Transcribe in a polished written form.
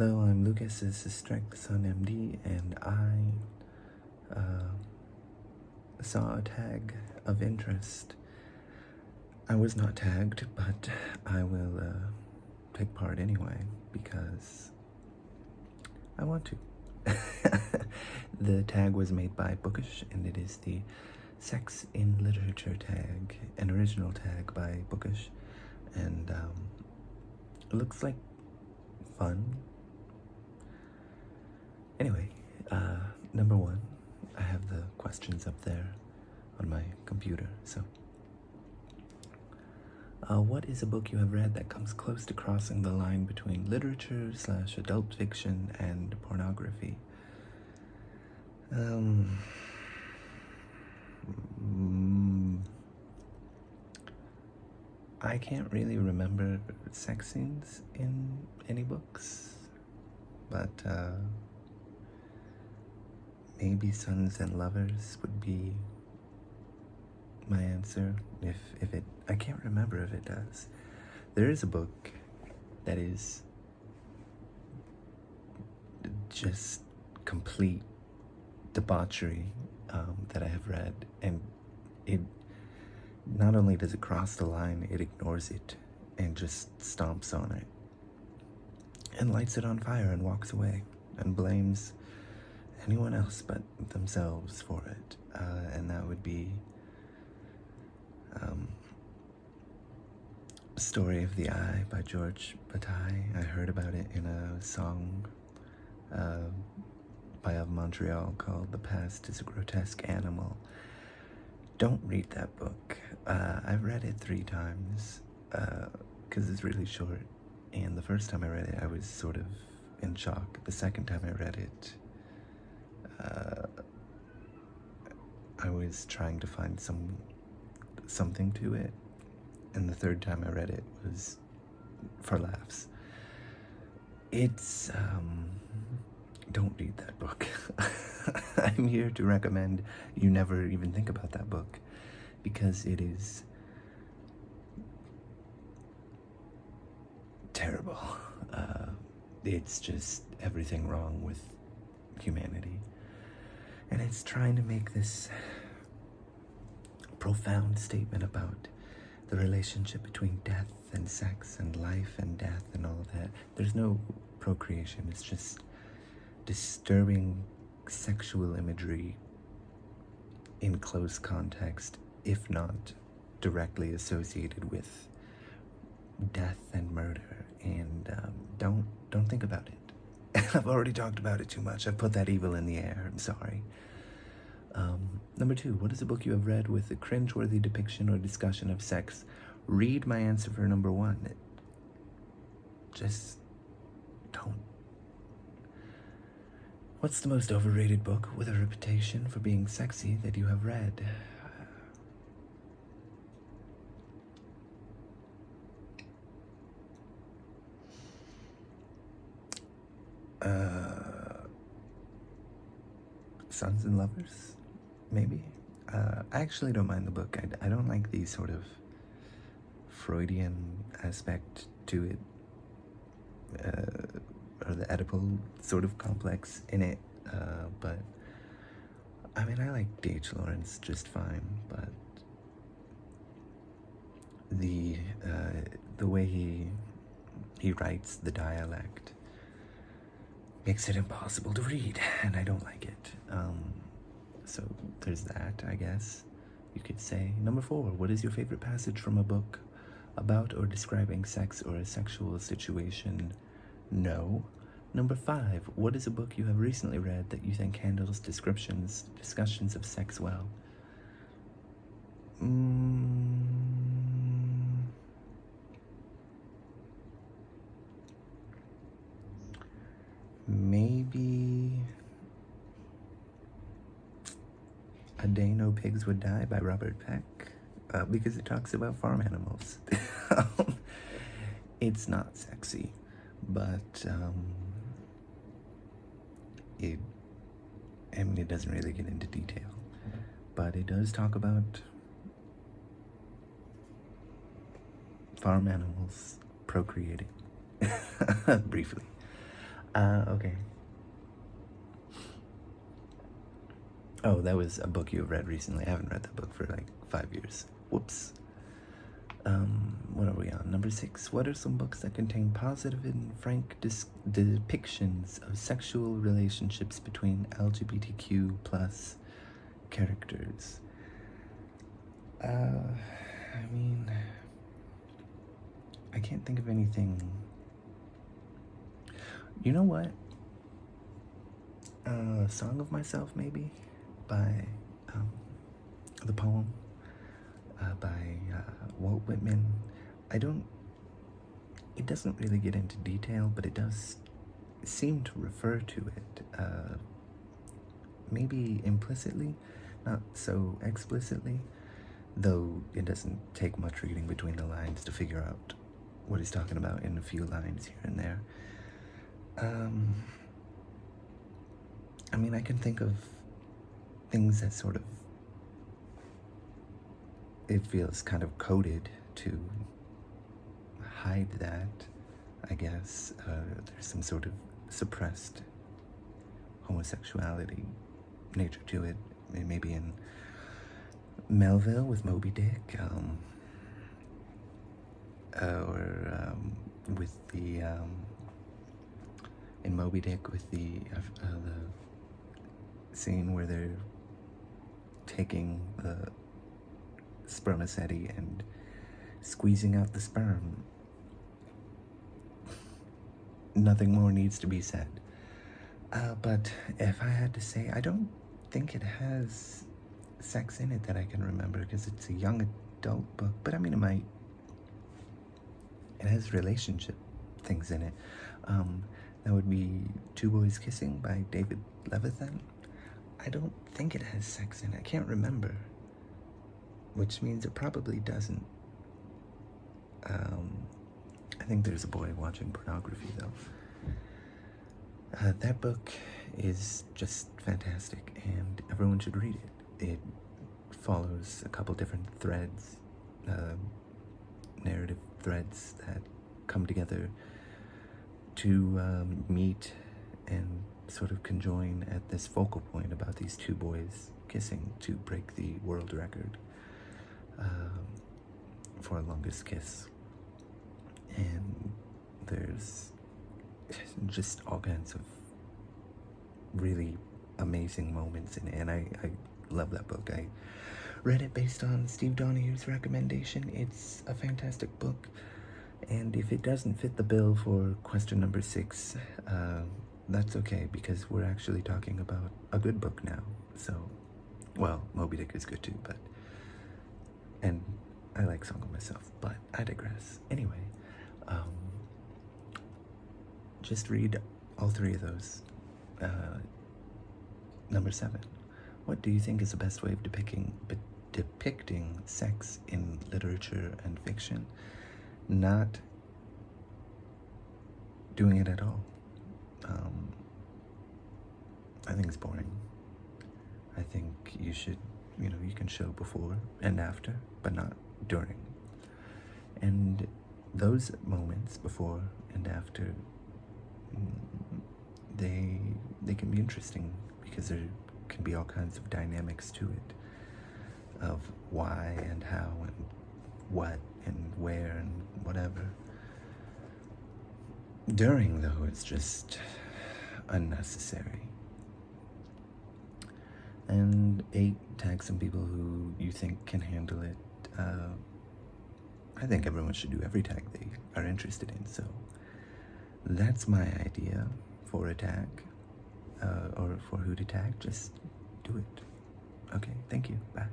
Hello, I'm Lucas. This is Strike the Sun MD, and I saw a tag of interest. I was not tagged, but I will take part anyway because I want to. The tag was made by Bookish, and it is the Sex in Literature tag, an original tag by Bookish, and it looks like fun. Anyway, number one, I have the questions up there on my computer, so. What is a book you have read that comes close to crossing the line between literature / adult fiction and pornography? I can't really remember sex scenes in any books, but maybe Sons and Lovers would be my answer. If it, I can't remember if it does. There is a book that is just complete debauchery that I have read, and it not only does it cross the line, it ignores it and just stomps on it and lights it on fire and walks away and blames anyone else but themselves for it, and that would be Story of the Eye by George Bataille. I heard about it in a song by Of Montreal called The Past is a Grotesque Animal. Don't read that book. I've read it 3 times because it's really short, and the first time I read it I was sort of in shock. The second time I read it I was trying to find something to it, and the third time I read it was for laughs. It's don't read that book. I'm here to recommend you never even think about that book, because it is terrible. It's just everything wrong with humanity, and it's trying to make this profound statement about the relationship between death and sex and life and death and all of that. There's no procreation. It's just disturbing sexual imagery in close context, if not directly associated with death and murder. And don't think about it. I've already talked about it too much. I've put that evil in the air. I'm sorry. Number 2, what is a book you have read with a cringeworthy depiction or discussion of sex? Read my answer for number 1. Just don't. What's the most overrated book with a reputation for being sexy that you have read? Sons and Lovers, maybe? I actually don't mind the book. I don't like the sort of Freudian aspect to it, or the Oedipal sort of complex in it, but I mean, I like D.H. Lawrence just fine, but the way he writes the dialect makes it impossible to read, and I don't like it. So there's that, I guess you could say. Number 4, what is your favorite passage from a book about or describing sex or a sexual situation? No. Number 5, what is a book you have recently read that you think handles discussions of sex well? Maybe A Day No Pigs Would Die by Robert Peck, because it talks about farm animals. It's not sexy, but it doesn't really get into detail, but it does talk about farm animals procreating briefly. Okay. Oh, that was a book you read recently. I haven't read that book for like 5 years. Whoops. What are we on? Number 6. What are some books that contain positive and frank depictions of sexual relationships between LGBTQ plus characters? I mean, I can't think of anything. You know what? Song of Myself, maybe, by the poem by Walt Whitman. It doesn't really get into detail, but it does seem to refer to it, maybe implicitly, not so explicitly, though it doesn't take much reading between the lines to figure out what he's talking about in a few lines here and there. I mean, I can think of things that sort of, it feels kind of coded to hide that, I guess. There's some sort of suppressed homosexuality nature to it. Maybe in Melville with Moby Dick, or with the in Moby Dick with the scene where they're taking the spermaceti and squeezing out the sperm. Nothing more needs to be said. But if I had to say, I don't think it has sex in it that I can remember, because it's a young adult book. But I mean, it has relationship things in it. That would be Two Boys Kissing by David Levithan. I don't think it has sex in it. I can't remember, which means it probably doesn't. I think there's a boy watching pornography, though. That book is just fantastic, and everyone should read it. It follows a couple different threads, narrative threads that come together to meet and sort of conjoin at this focal point about these two boys kissing to break the world record for longest kiss. And there's just all kinds of really amazing moments in it, and I love that book. I read it based on Steve Donoghue's recommendation. It's a fantastic book, and if it doesn't fit the bill for question number 6, that's okay, because we're actually talking about a good book now. So, well, Moby Dick is good too, and I like Song of Myself, but I digress. Anyway, just read all 3 of those. Number 7. What do you think is the best way of depicting sex in literature and fiction? Not doing it at all. I think it's boring. I think you should, you can show before and after, but not during. And those moments, before and after, they can be interesting, because there can be all kinds of dynamics to it, of why and how and what and where and whatever. During, though, it's just unnecessary. And 8, tag some people who you think can handle it. I think everyone should do every tag they are interested in, so that's my idea for a tag, or for who to tag. Just do it. Okay, thank you. Bye.